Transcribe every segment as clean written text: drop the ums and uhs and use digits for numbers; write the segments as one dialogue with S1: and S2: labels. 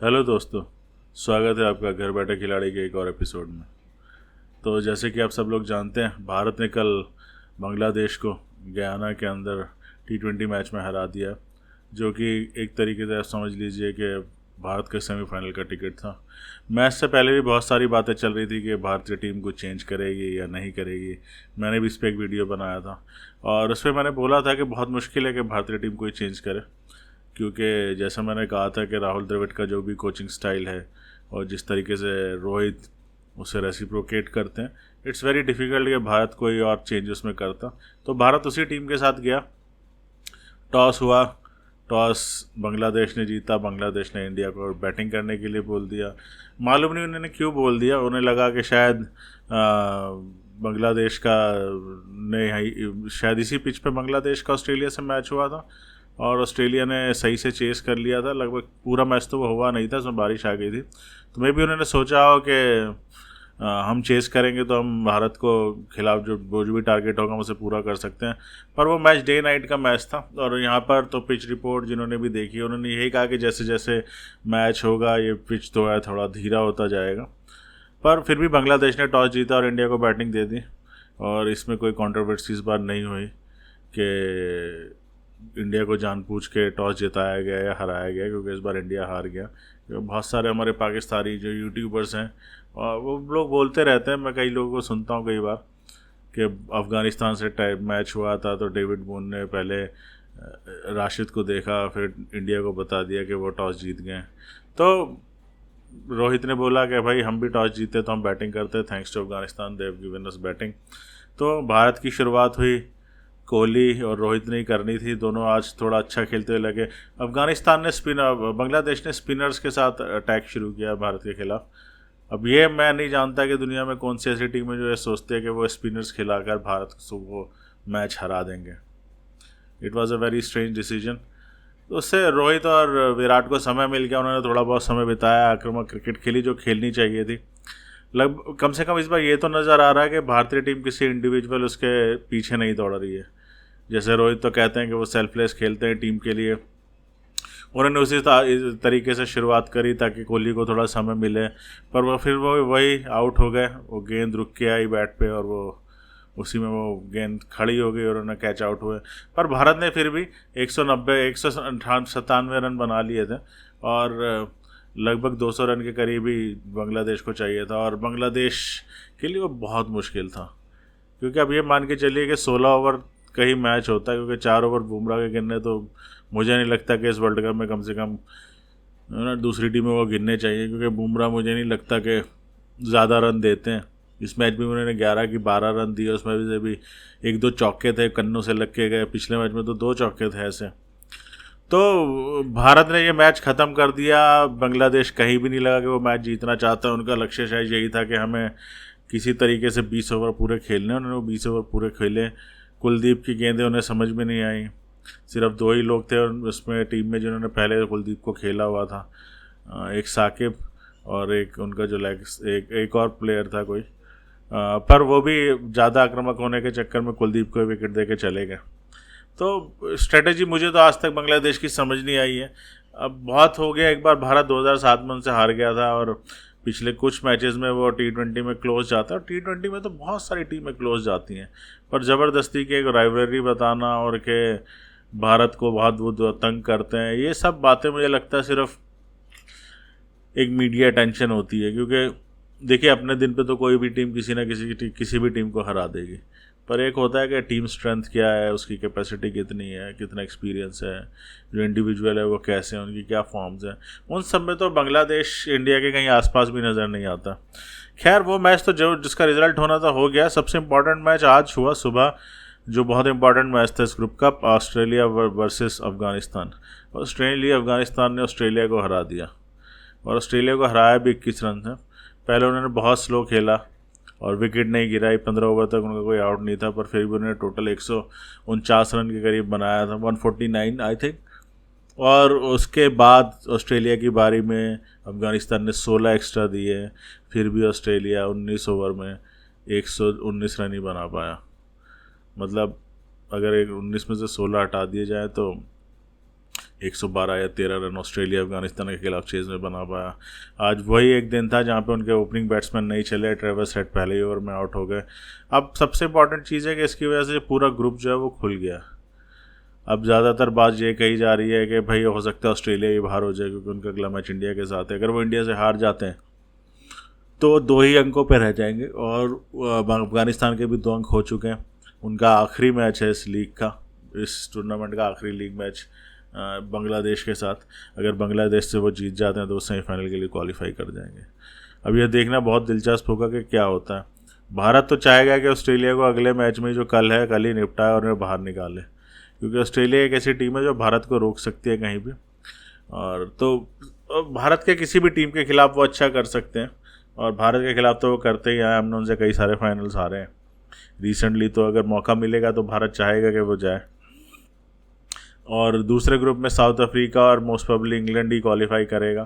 S1: Hello दोस्तों, स्वागत है आपका घर बैठे खिलाड़ी के एक और एपिसोड में। तो जैसे कि आप सब लोग जानते हैं, भारत ने कल बांग्लादेश को गयाना के अंदर T20 मैच में हरा दिया, जो कि एक तरीके से आप समझ लीजिए कि भारत के सेमीफाइनल का टिकट था। मैच से पहले भी बहुत सारी बातें चल रही थी कि भारतीय टीम को चेंज करेगी या नहीं करेगी। मैंने भी इस पर एक वीडियो बनाया था और उसमें मैंने बोला था कि बहुत मुश्किल है कि भारतीय टीम कोई चेंज करे, क्योंकि जैसा मैंने कहा था कि राहुल द्रविड़ का जो भी कोचिंग स्टाइल है और जिस तरीके से रोहित उसे रेसिप्रोकेट करते हैं, इट्स वेरी डिफ़िकल्ट कि भारत कोई और चेंज उसमें करता। तो भारत उसी टीम के साथ गया। टॉस हुआ, टॉस बांग्लादेश ने जीता। बांग्लादेश ने इंडिया को बैटिंग करने के लिए बोल दिया। मालूम नहीं उन्होंने क्यों बोल दिया। उन्हें लगा कि शायद बांग्लादेश का ने शायद इसी पिच पे बांग्लादेश का ऑस्ट्रेलिया से मैच हुआ था और ऑस्ट्रेलिया ने सही से चेस कर लिया था। लगभग पूरा मैच तो वो हुआ नहीं था, उसमें बारिश आ गई थी। तो मे भी उन्होंने सोचा हो कि हम चेस करेंगे तो हम भारत को खिलाफ जो भी टारगेट होगा उसे पूरा कर सकते हैं। पर वो मैच डे नाइट का मैच था और यहाँ पर तो पिच रिपोर्ट जिन्होंने भी देखी उन्होंने यही कहा कि जैसे जैसे मैच होगा ये पिच तो है थोड़ा धीरा होता जाएगा। पर फिर भी बांग्लादेश ने टॉस जीता और इंडिया को बैटिंग दे दी और इसमें कोई कंट्रोवर्सी इस बार नहीं हुई कि इंडिया को जानबूझ के टॉस जिताया गया या हराया गया, क्योंकि इस बार इंडिया हार गया। बहुत सारे हमारे पाकिस्तानी जो यूट्यूबर्स हैं और वो लोग बोलते रहते हैं, मैं कई लोगों को सुनता हूँ कई बार कि अफ़गानिस्तान से मैच हुआ था तो डेविड बून ने पहले राशिद को देखा, फिर इंडिया को बता दिया कि वो टॉस जीत गए। तो रोहित ने बोला कि भाई हम भी टॉस जीते तो हम बैटिंग करते, thanks to Afghanistan they have given us batting. तो भारत की शुरुआत हुई, कोहली और रोहित ने ही करनी थी। दोनों आज थोड़ा अच्छा खेलते हुए लगे। बांग्लादेश ने स्पिनर्स के साथ अटैक शुरू किया भारत के खिलाफ। अब ये मैं नहीं जानता कि दुनिया में कौन सी ऐसी टीम है जो ये सोचते हैं कि वो स्पिनर्स खिलाकर भारत को मैच हरा देंगे। It was a very strange decision. तो उससे रोहित और विराट को समय मिल गया, उन्होंने थोड़ा बहुत समय बिताया, आक्रामक क्रिकेट खेली जो खेलनी चाहिए थी। कम से कम इस बार ये तो नज़र आ रहा है कि भारतीय टीम किसी इंडिविजुअल उसके पीछे नहीं दौड़ रही है। जैसे रोहित तो कहते हैं कि वो सेल्फलेस खेलते हैं टीम के लिए, उन्होंने उसी तरीके से शुरुआत करी ताकि कोहली को थोड़ा समय मिले, पर वो फिर वही आउट हो गए। वो गेंद रुक के आई बैट पे और वो उसी में वो गेंद खड़ी हो गई और उन्हें कैच आउट हुए। पर भारत ने फिर भी 197 रन बना लिए थे और लगभग 200 रन के करीब ही बांग्लादेश को चाहिए था और बांग्लादेश के लिए वो बहुत मुश्किल था, क्योंकि अब ये मान के चलिए कि 16 ओवर का ही मैच होता है, क्योंकि 4 ओवर बुमराह के गिनने तो मुझे नहीं लगता कि इस वर्ल्ड कप में कम से कम दूसरी टीमों को गिनने चाहिए, क्योंकि बुमराह मुझे नहीं लगता कि ज़्यादा रन देते हैं। इस मैच में उन्होंने 11 की 12 रन दिए, उसमें से भी 1-2 चौके थे, कन्नों से लग के गए। पिछले मैच में तो 2 चौके थे ऐसे। तो भारत ने ये मैच ख़त्म कर दिया। बांग्लादेश कहीं भी नहीं लगा कि वो मैच जीतना चाहता है। उनका लक्ष्य शायद यही था कि हमें किसी तरीके से 20 ओवर पूरे खेलने। उन्होंने वो 20 ओवर पूरे खेले। कुलदीप की गेंदें उन्हें समझ में नहीं आई। सिर्फ 2 ही लोग थे उसमें टीम में जिन्होंने पहले कुलदीप को खेला हुआ था, एक साकिब और एक उनका जो एक और प्लेयर था कोई, पर वो भी ज़्यादा आक्रामक होने के चक्कर में कुलदीप को विकेट दे के चले गए। तो स्ट्रेटेजी मुझे तो आज तक बांग्लादेश की समझ नहीं आई है। अब बहुत हो गया, एक बार भारत 2007 में उनसे हार गया था और पिछले कुछ मैचेस में वो T20 में क्लोज जाता है। और T20 में तो बहुत सारी टीमें क्लोज जाती हैं, पर ज़बरदस्ती के एक राइवलरी बताना और के भारत को बहुत वो तंग करते हैं, ये सब बातें मुझे लगता है सिर्फ एक मीडिया टेंशन होती है। क्योंकि देखिए, अपने दिन पे तो कोई भी टीम किसी ना किसी भी टीम को हरा देगी, पर एक होता है कि टीम स्ट्रेंथ क्या है, उसकी कैपेसिटी कितनी है, कितना एक्सपीरियंस है, जो इंडिविजुअल है वो कैसे हैं, उनकी क्या फॉर्म्स हैं। उन सब में तो बांग्लादेश इंडिया के कहीं आसपास भी नज़र नहीं आता। खैर, वो मैच तो जो जिसका रिजल्ट होना था हो गया। सबसे इम्पॉर्टेंट मैच आज हुआ सुबह, जो बहुत इंपॉर्टेंट मैच था इस ग्रुप का, ऑस्ट्रेलिया वर्सेस अफगानिस्तान। अफगानिस्तान ने ऑस्ट्रेलिया को हरा दिया और ऑस्ट्रेलिया को हराया भी 21 रन से। पहले उन्होंने बहुत स्लो खेला और विकेट नहीं गिराई, 15 ओवर तक उनका कोई आउट नहीं था, पर फिर भी उन्होंने टोटल 149 रन के करीब बनाया था, 149 आई थिंक। और उसके बाद ऑस्ट्रेलिया की बारी में अफगानिस्तान ने 16 एक्स्ट्रा दिए, फिर भी ऑस्ट्रेलिया 19 ओवर में 119 रन ही बना पाया। मतलब अगर 19 में से 16 हटा दिए जाए तो 112 या 13 रन ऑस्ट्रेलिया अफगानिस्तान के खिलाफ चेज़ में बना पाया। आज वही एक दिन था जहाँ पे उनके ओपनिंग बैट्समैन नहीं चले, ट्रेविस हेड पहले ही ओवर में आउट हो गए। अब सबसे इंपॉर्टेंट चीज़ है कि इसकी वजह से पूरा ग्रुप जो है वो खुल गया। अब ज़्यादातर बात ये कही जा रही है कि भाई हो सकता है ऑस्ट्रेलिया ही बाहर हो जाए, क्योंकि उनका अगला मैच इंडिया के साथ है। अगर वो इंडिया से हार जाते हैं तो 2 ही अंकों पर रह जाएंगे, और अफगानिस्तान के भी 2 अंक हो चुके हैं। उनका आखिरी मैच है इस लीग का, इस टूर्नामेंट का आखिरी लीग मैच बांग्लादेश के साथ। अगर बांग्लादेश से वो जीत जाते हैं तो वो सेमीफाइनल के लिए क्वालिफाई कर जाएंगे। अब यह देखना बहुत दिलचस्प होगा कि क्या होता है। भारत तो चाहेगा कि ऑस्ट्रेलिया को अगले मैच में जो कल ही निपटाए और उन्हें बाहर निकाले, क्योंकि ऑस्ट्रेलिया एक ऐसी टीम है जो भारत को रोक सकती है कहीं भी। और तो भारत के किसी भी टीम के खिलाफ वो अच्छा कर सकते हैं, और भारत के खिलाफ तो वो करते ही आए। हमने उनसे कई सारे फाइनल्स हारे हैं रिसेंटली, तो अगर मौका मिलेगा तो भारत चाहेगा कि वो जाए। और दूसरे ग्रुप में साउथ अफ्रीका और मोस्ट प्रोबेबली इंग्लैंड ही क्वालिफाई करेगा।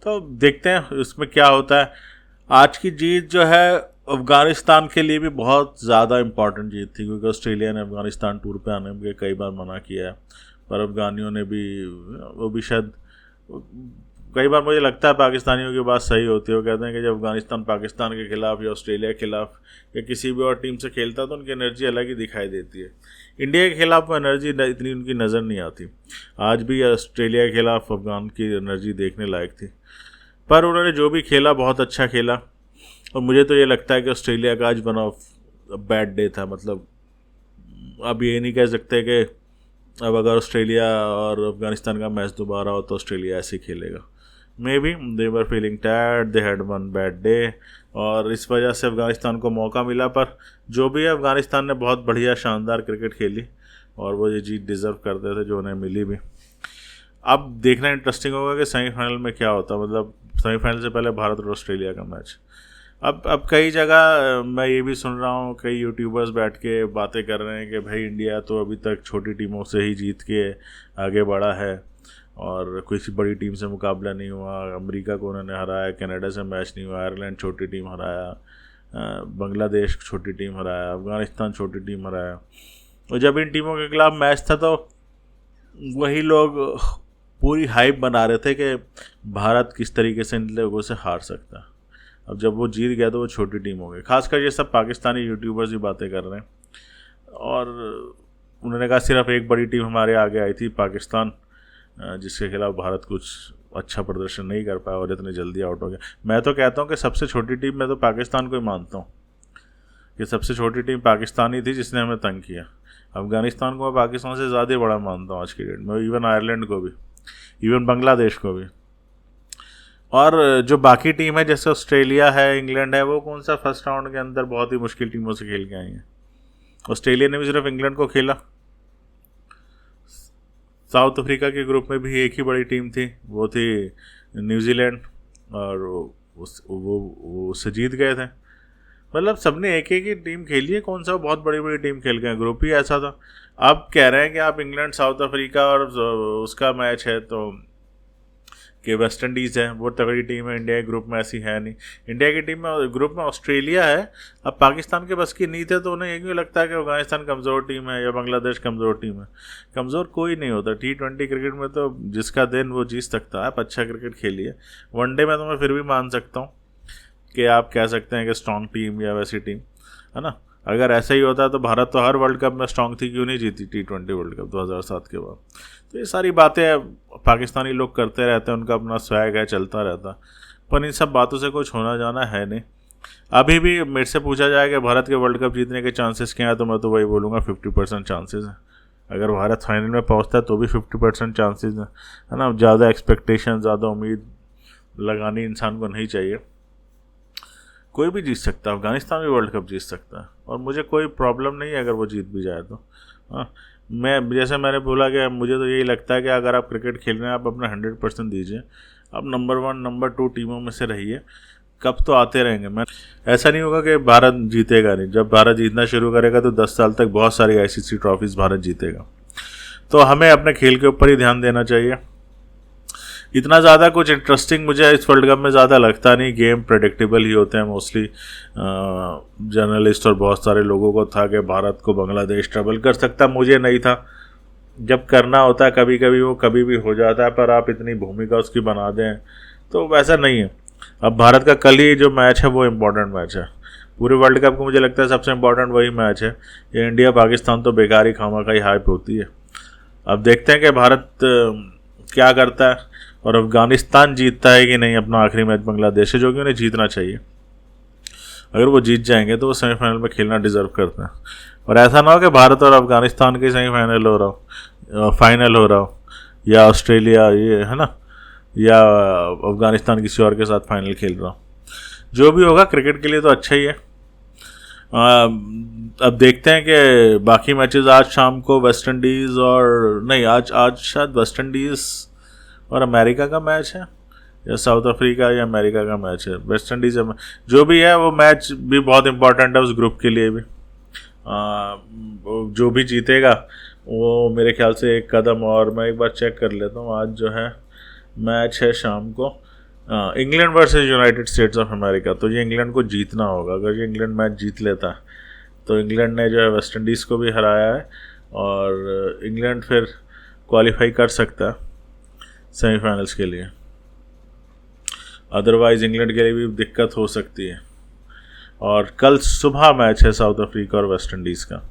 S1: तो देखते हैं इसमें क्या होता है। आज की जीत जो है अफ़गानिस्तान के लिए भी बहुत ज़्यादा इम्पॉर्टेंट जीत थी, क्योंकि ऑस्ट्रेलिया ने अफ़गानिस्तान टूर पे आने के कई बार मना किया है, पर अफ़गानियों ने भी, वो भी शायद कई बार मुझे लगता है पाकिस्तानियों की बात सही होती है। वो कहते हैं कि जब अफ़गानिस्तान पाकिस्तान के खिलाफ या ऑस्ट्रेलिया के खिलाफ या किसी भी और टीम से खेलता है तो उनकी एनर्जी अलग ही दिखाई देती है। इंडिया के खिलाफ वो एनर्जी इतनी उनकी नज़र नहीं आती। आज भी ऑस्ट्रेलिया के खिलाफ अफ़गान की एनर्जी देखने लायक थी, पर उन्होंने जो भी खेला बहुत अच्छा खेला। और मुझे तो ये लगता है कि ऑस्ट्रेलिया का आज वन ऑफ बैड डे था। मतलब अब ये नहीं कह सकते कि अब अगर ऑस्ट्रेलिया और अफ़गानिस्तान का मैच दोबारा हो तो ऑस्ट्रेलिया ऐसे खेलेगा। May be they were feeling tired, they had one bad day, और इस वजह से अफ़गानिस्तान को मौका मिला। पर जो भी है, अफ़गानिस्तान ने बहुत बढ़िया शानदार क्रिकेट खेली और वो ये जीत डिज़र्व करते थे जो उन्हें मिली भी। अब देखना इंटरेस्टिंग होगा कि सेमीफाइनल में क्या होता है। मतलब सेमीफाइनल से पहले भारत और ऑस्ट्रेलिया का मैच। अब कई जगह मैं ये भी सुन रहा हूँ, कई यूट्यूबर्स बैठ के बातें कर रहे हैं कि भाई इंडिया तो अभी तक छोटी टीमों से ही जीत के आगे बढ़ा है और किसी बड़ी टीम से मुकाबला नहीं हुआ। अमेरिका को उन्होंने हराया, कनाडा से मैच नहीं हुआ, आयरलैंड छोटी टीम हराया, बांग्लादेश छोटी टीम हराया, अफ़गानिस्तान छोटी टीम हराया। और जब इन टीमों के खिलाफ मैच था तो वही लोग पूरी हाइप बना रहे थे कि भारत किस तरीके से इन लोगों से हार सकता है। अब जब वो जीत गया तो वो छोटी टीम हो गई। खासकर ये सब पाकिस्तानी यूट्यूबर्स ही बातें कर रहे हैं, और उन्होंने कहा सिर्फ एक बड़ी टीम हमारे आगे आई थी, पाकिस्तान, जिसके खिलाफ भारत कुछ अच्छा प्रदर्शन नहीं कर पाया और इतने जल्दी आउट हो गया। मैं तो कहता हूँ कि सबसे छोटी टीम मैं तो पाकिस्तान को ही मानता हूँ कि सबसे छोटी टीम पाकिस्तान ही थी जिसने हमें तंग किया। अफ़गानिस्तान को मैं पाकिस्तान से ज़्यादा बड़ा मानता हूँ आज की डेट में, इवन आयरलैंड को भी, इवन बांग्लादेश को भी। और जो बाकी टीम है जैसे ऑस्ट्रेलिया है, इंग्लैंड है, वो कौन सा फर्स्ट राउंड के अंदर बहुत ही मुश्किल टीमों से खेल के आई हैं। ऑस्ट्रेलिया ने भी सिर्फ इंग्लैंड को खेला। साउथ अफ्रीका के ग्रुप में भी एक ही बड़ी टीम थी, वो थी न्यूजीलैंड, और वो उससे जीत गए थे। मतलब सबने एक एक ही टीम खेली है, कौन सा बहुत बड़ी बड़ी टीम खेल गए। ग्रुप ही ऐसा था। अब कह रहे हैं कि आप इंग्लैंड, साउथ अफ्रीका और उसका मैच है तो कि वेस्ट इंडीज़ है, वो तगड़ी टीम है। इंडिया के ग्रुप में ऐसी है नहीं। इंडिया की टीम में ग्रुप में ऑस्ट्रेलिया है। अब पाकिस्तान के बस की नहीं थे तो उन्हें ये क्यों लगता है कि अफगानिस्तान कमज़ोर टीम है या बांग्लादेश कमज़ोर टीम है। कमज़ोर कोई नहीं होता। T20 क्रिकेट में तो जिसका दिन वो जीत सकता है। आप अच्छा क्रिकेट खेलिए। वनडे में तो मैं फिर भी मान सकता हूँ कि आप कह सकते हैं कि स्ट्रॉन्ग टीम या वैसी टीम है ना। अगर ऐसा ही होता तो भारत तो हर वर्ल्ड कप में स्ट्रॉन्ग थी, क्यों नहीं जीती T20 वर्ल्ड कप 2007 के बाद। तो ये सारी बातें पाकिस्तानी लोग करते रहते हैं, उनका अपना स्वैग है, चलता रहता। पर इन सब बातों से कुछ होना जाना है नहीं। अभी भी मेरे से पूछा जाए कि भारत के वर्ल्ड कप जीतने के चांसेस क्या हैं, तो मैं तो वही बोलूँगा 50% चांसेस हैं। अगर भारत फाइनल में पहुँचता है तो भी 50% चांसेस हैं, है ना। ज़्यादा एक्सपेक्टेशन, ज़्यादा उम्मीद लगानी इंसान को नहीं चाहिए। कोई भी जीत सकता है, अफगानिस्तान भी वर्ल्ड कप जीत सकता है, और मुझे कोई प्रॉब्लम नहीं है अगर वो जीत भी जाए तो। हाँ, मैं जैसे मैंने बोला कि मुझे तो यही लगता है कि अगर आप क्रिकेट खेल रहे हैं, आप अपना 100% दीजिए। आप नंबर 1, नंबर 2 टीमों में से रहिए। कप तो आते रहेंगे। मैं ऐसा नहीं होगा कि भारत जीतेगा नहीं। जब भारत जीतना शुरू करेगा तो 10 साल तक बहुत सारी ICC ट्रॉफीज़ भारत जीतेगा। तो हमें अपने खेल के ऊपर ही ध्यान देना चाहिए। इतना ज़्यादा कुछ इंटरेस्टिंग मुझे इस वर्ल्ड कप में ज़्यादा लगता नहीं। गेम प्रेडिक्टेबल ही होते हैं मोस्टली। जर्नलिस्ट और बहुत सारे लोगों को था कि भारत को बांग्लादेश ट्रबल कर सकता, मुझे नहीं था। जब करना होता है कभी कभी वो कभी भी हो जाता है, पर आप इतनी भूमिका उसकी बना दें तो वैसा नहीं है। अब भारत का कल ही जो मैच है वो इम्पोर्टेंट मैच है, पूरे वर्ल्ड कप को मुझे लगता है सबसे इम्पोर्टेंट वही मैच है। ये इंडिया पाकिस्तान तो बेकार ही खामा का ही हाइप होती है। अब देखते हैं कि भारत क्या करता है और अफगानिस्तान जीतता है कि नहीं अपना आखिरी मैच बांग्लादेश से, जो कि उन्हें जीतना चाहिए। अगर वो जीत जाएंगे तो वो सेमीफाइनल में खेलना डिजर्व करते हैं। और ऐसा ना हो कि भारत और अफगानिस्तान के सेमीफाइनल हो रहा हो, फाइनल हो रहा हो, या ऑस्ट्रेलिया ये है ना, या अफगानिस्तान किसी और के साथ फाइनल खेल रहा हो। जो भी होगा क्रिकेट के लिए तो अच्छा ही है। अब देखते हैं कि बाकी मैचेस आज शाम को वेस्ट इंडीज़ और नहीं, आज शायद वेस्ट इंडीज़ और अमेरिका का मैच है, या साउथ अफ्रीका या अमेरिका का मैच है। वेस्ट इंडीज़ जो भी है वो मैच भी बहुत इंपॉर्टेंट है उस ग्रुप के लिए भी। जो भी जीतेगा वो मेरे ख्याल से एक कदम, और मैं एक बार चेक कर लेता हूँ। आज जो है मैच है शाम को England versus United states of America, तो ये इंग्लैंड को जीतना होगा। अगर ये इंग्लैंड मैच जीत लेता है तो इंग्लैंड ने जो है वेस्ट इंडीज़ को भी हराया है और इंग्लैंड फिर क्वालिफाई कर सकता है सेमीफाइनल्स के लिए। अदरवाइज़ इंग्लैंड के लिए भी दिक्कत हो सकती है। और कल सुबह मैच है साउथ अफ्रीका और वेस्ट इंडीज़ का,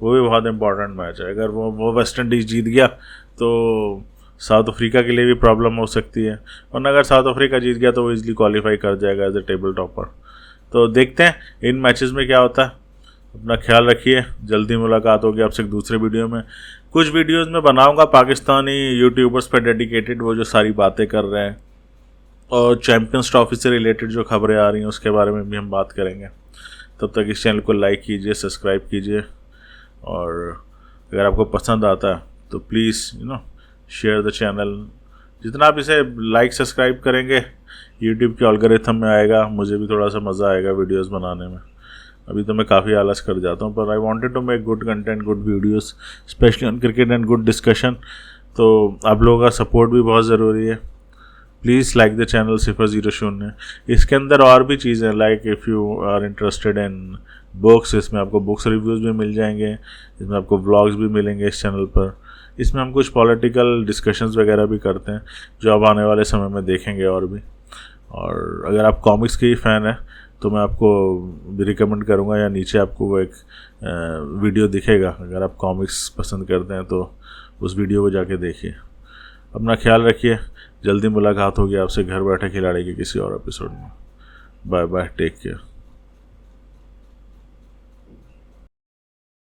S1: वो भी बहुत इंपॉर्टेंट मैच है। अगर वो वेस्ट इंडीज़ जीत गया तो साउथ अफ्रीका के लिए भी प्रॉब्लम हो सकती है, और अगर साउथ अफ्रीका जीत गया तो वो इजीली क्वालिफाई कर जाएगा एज ए टेबल टॉपर। तो देखते हैं इन मैचेस में क्या होता है। अपना ख्याल रखिए, जल्दी मुलाकात होगी आपसे एक दूसरे वीडियो में। कुछ वीडियोस में बनाऊंगा पाकिस्तानी यूट्यूबर्स पर डेडिकेटेड, वो जो सारी बातें कर रहे हैं, और चैम्पियंस ट्रॉफी से रिलेटेड जो खबरें आ रही हैं उसके बारे में भी हम बात करेंगे। तब तक इस चैनल को लाइक कीजिए, सब्सक्राइब कीजिए, और अगर आपको पसंद आता है तो प्लीज़ शेयर द चैनल। जितना आप इसे लाइक सब्सक्राइब करेंगे यूट्यूब के एल्गोरिथम में आएगा, मुझे भी थोड़ा सा मज़ा आएगा वीडियोस बनाने में। अभी तो मैं काफ़ी आलस कर जाता हूँ, पर I wanted to make good content, good videos, specially on cricket and good discussion. तो आप लोगों का सपोर्ट भी बहुत ज़रूरी है। Please like the channel 000। इसके अंदर और भी चीज़ें, like if you are interested in books, इसमें आपको बुक्स रिव्यूज़ भी मिल जाएंगे, इसमें आपको व्लॉग्स भी मिलेंगे इस चैनल पर। इसमें हम कुछ पॉलिटिकल डिस्कशंस वगैरह भी करते हैं जो अब आने वाले समय में देखेंगे और भी। और अगर आप कॉमिक्स के ही फ़ैन हैं तो मैं आपको भी रिकमेंड करूँगा, या नीचे आपको वो एक वीडियो दिखेगा। अगर आप कॉमिक्स पसंद करते हैं तो उस वीडियो को जाके देखिए। अपना ख्याल रखिए, जल्दी मुलाकात होगी आपसे घर बैठे खिलाड़ी के किसी और एपिसोड में। Bye bye, take care.